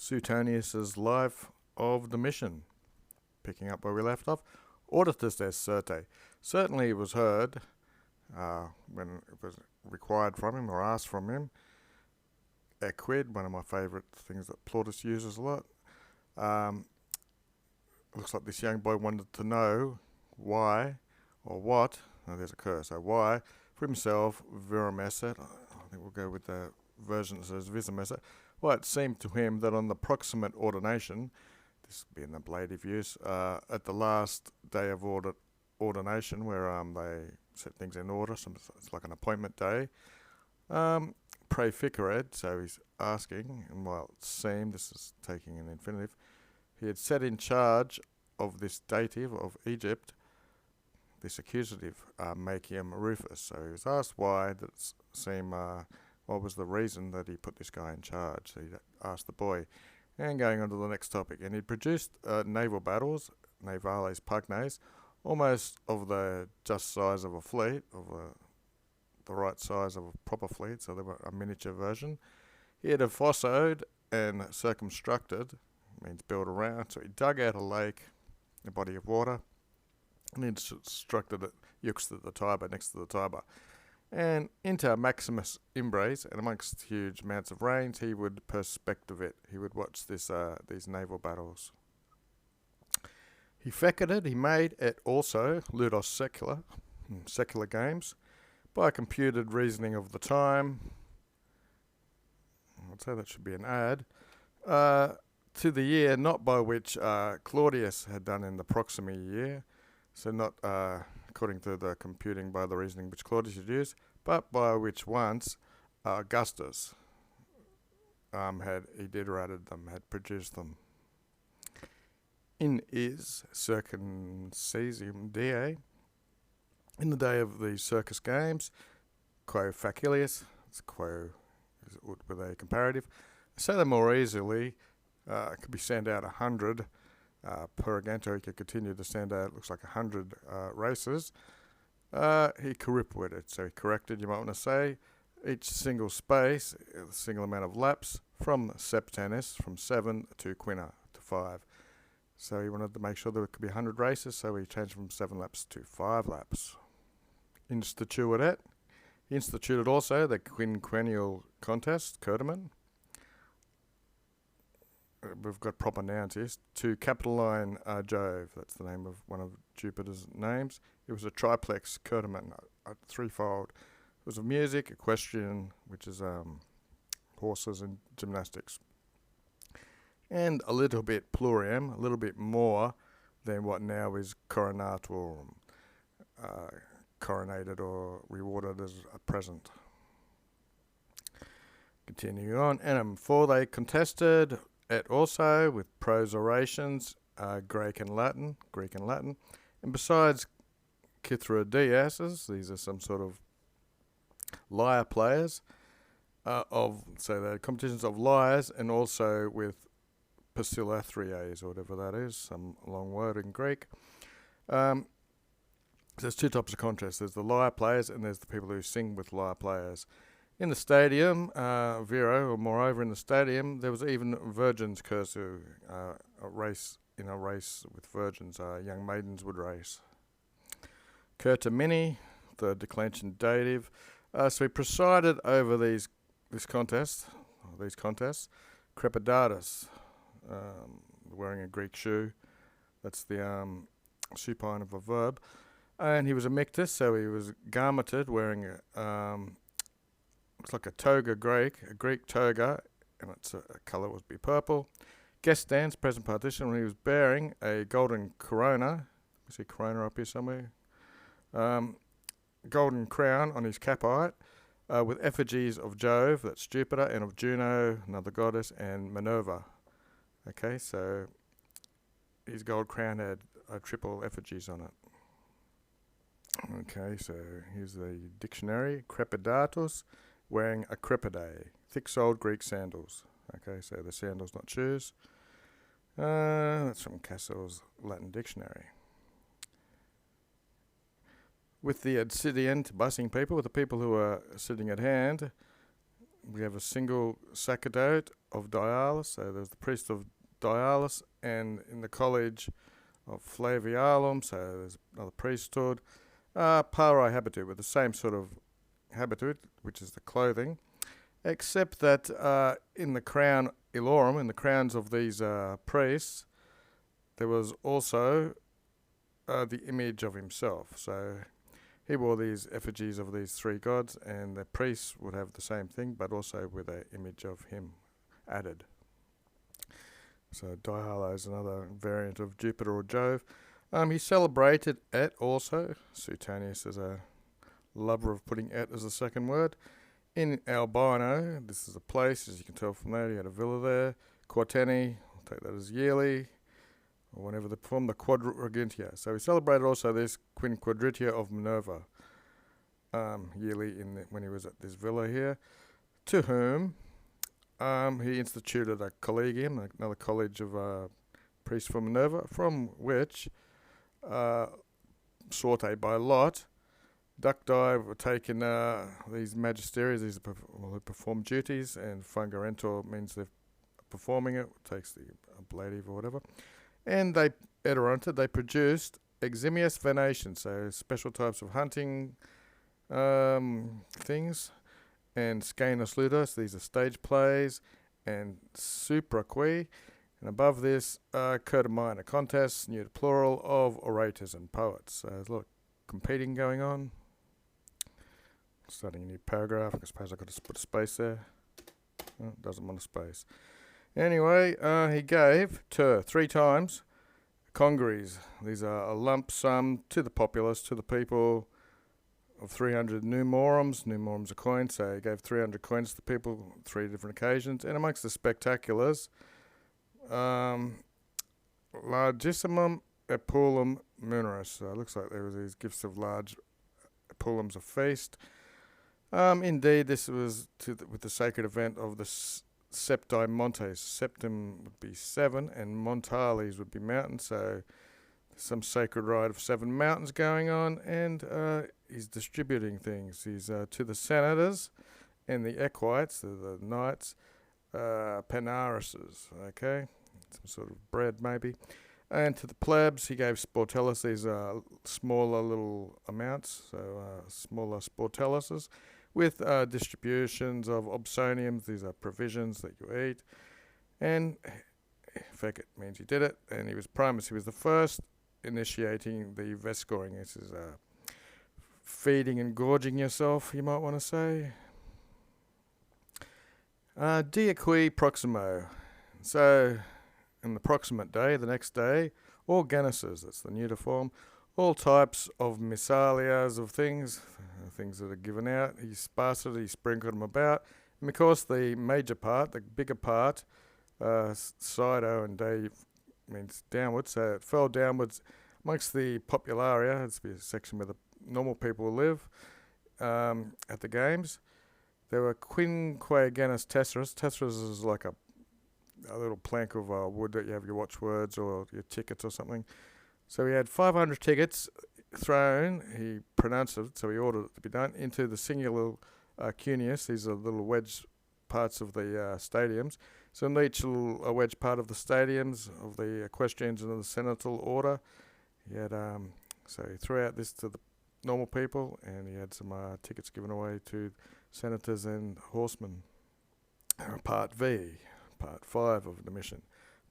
Suetonius' Life of Domitian. Picking up where we left off. Auditus est certe. Certainly it was heard when it was required from him or asked from him. Equid, one of my favourite things that Plautus uses a lot. Looks like this young boy wanted to know why or what. Oh, there's a curse. So why, for himself, virum esset. I think we'll go with the version that says visum esset. Well, it seemed to him that on the proximate ordination, this being the ablative use, at the last day of ordination, where they set things in order, so it's like an appointment day, praeficared, so he's asking, and while it seemed, this is taking an infinitive, he had set in charge of this dative of Egypt, this accusative, Macium Rufus. So he was asked why, that seemed, what was the reason that he put this guy in charge. So he asked the boy. And going on to the next topic, and he produced naval battles, navales pugnes, almost of the just size of a fleet, of the right size of a proper fleet, so they were a miniature version. He had fossoed and circumstructed, means built around, so he dug out a lake, a body of water, and he constructed it, Euxta the Tiber, next to the Tiber. And inter maximus imbres, and amongst huge amounts of rains, he would perspective it. He would watch these naval battles. He fecunded, he made it also, ludos secula, secular games, by computed reasoning of the time. I'd say that should be an ad. To the year, not by which Claudius had done in the proximy year, so not according to the computing by the reasoning which Claudius had used, but by which once Augustus had editerated them, had produced them. In is circumcisium die, in the day of the circus games, quo facilius, it's quo with a comparative, so that more easily could be sent out 100 per agento. He could continue to send out, looks like 100 races. He corripuated, so he corrected, you might want to say, each single space, a single amount of laps, from septenis, from 7 to quina, to 5. So he wanted to make sure there could be 100 races, so he changed from 7 laps to 5 laps. Instituted. He instituted also the quinquennial contest, Curtiman. We've got proper nouns here. To capitoline Jove, that's the name of one of Jupiter's names. It was a triplex Curtiman, a threefold. It was of music, equestrian, which is horses and gymnastics, and a little bit plurium, a little bit more than what now is coronator, coronated or rewarded as a present. Continuing on, and for they contested it also with prose orations, Greek and Latin, and besides Cythrodeases, these are some sort of lyre players, so they're competitions of lyres, and also with Pasilathries, or whatever that is, some long word in Greek. There's two types of contest. There's the lyre players, and there's the people who sing with lyre players. In the stadium, Vero, or moreover in the stadium, there was even virgins cursu, a race with virgins, young maidens would race. Curtamini, the declension dative. So he presided over these contests, Crepidatus, wearing a Greek shoe. That's the supine of a verb. And he was a mictus, so he was garmented, wearing looks like a toga a Greek toga, and its colour would be purple. Guest dance, present partition, when he was bearing a golden corona. You see corona up here somewhere? Golden crown on his capite, with effigies of Jove, that's Jupiter, and of Juno, another goddess, and Minerva. Okay, so his gold crown had triple effigies on it. Okay, so here's the dictionary. Crepidatus, wearing a crepidae, thick-soled Greek sandals. Okay, so the sandals, not shoes. That's from Cassell's Latin Dictionary. With the adsidient, bussing people, with the people who are sitting at hand, we have a single sacerdote of Dialis. So there's the priest of Dialis, and in the college of Flavialum, so there's another priesthood. Pari habitu, with the same sort of habitu, which is the clothing, except that in the crown Ilorum, in the crowns of these priests, there was also the image of himself. So he wore these effigies of these three gods, and the priests would have the same thing, but also with an image of him added. So Dialo is another variant of Jupiter or Jove. He celebrated Et also. Suetonius is a lover of putting Et as a second word. In Albino, this is a place, as you can tell from there, he had a villa there. Quarteni, I'll take that as yearly, or whenever they perform the Quadrigentia. So he celebrated also this Quinquadratia of Minerva, yearly when he was at this villa here, to whom he instituted a collegium, another college of priests for Minerva, from which, sorted by lot, ducti were taken, these magisteries, these who perform duties, and fungarentor means they're performing it, takes the ablative or whatever, and they they produced eximius venations, so special types of hunting things, and scanus ludus, these are stage plays, and supraque, and above this, coda minor contests, neuter plural, of orators and poets. So there's a lot of competing going on. Starting a new paragraph, I suppose I've got to put a space there. Oh, it doesn't want a space. Anyway, he gave 3 times congeries. These are a lump sum to the populace, to the people, of 300 numorums. Numorums are coins, so he gave 300 coins to the people, 3 different occasions. And amongst the spectaculars, largissimum epulum muneris. So it looks like there was these gifts of large epulums of feast. Indeed, this was with the sacred event of the Septi Montes. Septim would be 7, and Montales would be mountains. So there's some sacred rite of 7 mountains going on, and he's distributing things. He's to the senators and the equites, the knights, penarises, okay, some sort of bread maybe. And to the plebs, he gave sportellus. These are smaller little amounts, so smaller sportelluses, with distributions of obsoniums. These are provisions that you eat. And fecit means he did it. And he was primus. He was the first initiating the vescoring. This is feeding and gorging yourself, you might want to say. Diaqui proximo. So, in the proximate day, the next day, all genesis, that's the neuter form, all types of missalias of things that are given out. He sparsed it, he sprinkled them about. And because the major part, the bigger part, Sido and day means downwards, so it fell downwards amongst the popularia. It's a section where the normal people live at the games. There were quinque genus tesseras. Tesseras is like a little plank of wood that you have your watchwords or your tickets or something. So he had 500 tickets thrown, he pronounced it, so he ordered it to be done, into the singular cuneus. These are little wedge parts of the stadiums. So in each little wedge part of the stadiums of the equestrians and the senatorial order, he had, so he threw out this to the normal people, and he had some tickets given away to senators and horsemen. Part V, part 5 of the mission.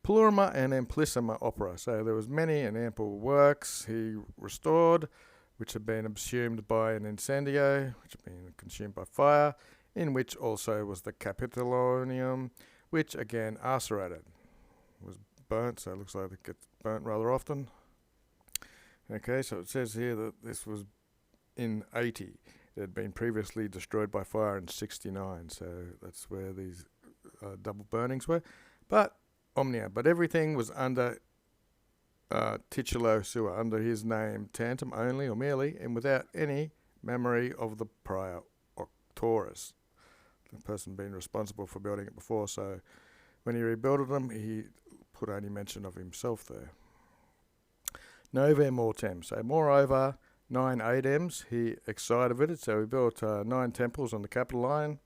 Plurima and amplissima opera. So there was many and ample works he restored, which had been consumed by an incendio, which had been consumed by fire, in which also was the Capitolonium, which again arcerated, was burnt, so it looks like it gets burnt rather often. Okay, so it says here that this was in 80. It had been previously destroyed by fire in 69, so that's where these double burnings were. But omnia, but everything was under titulo sua, under his name, tantum only or merely, and without any memory of the prior auctorus, the person being responsible for building it before. So when he rebuilt them, he put only mention of himself there. Nove mortem, so moreover, 9 adems he excited, so he built 9 temples on the Capitoline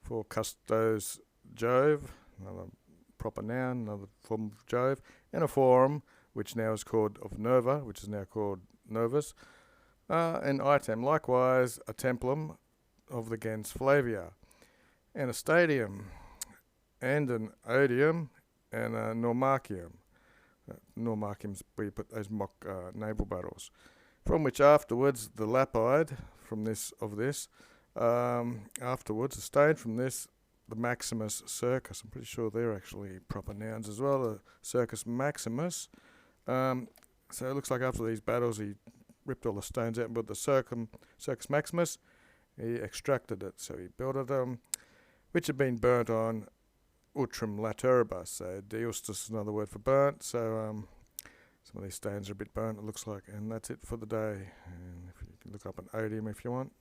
for custos Jove, another proper noun, another form of Jove, and a forum, which now is called of Nova, which is now called Novus, and item, likewise a templum of the gens Flavia, and a stadium, and an odium, and a normachium. Normachiums where you put those mock naval battles, from which afterwards the lapide from this afterwards a stone from this, the Maximus Circus. I'm pretty sure they're actually proper nouns as well. The Circus Maximus. So it looks like after these battles he ripped all the stones out and built the Circus Maximus. He extracted it, so he built it, which had been burnt on utrum lateribus. So deustus is another word for burnt. So some of these stones are a bit burnt, it looks like. And that's it for the day. And if you can look up an odium if you want.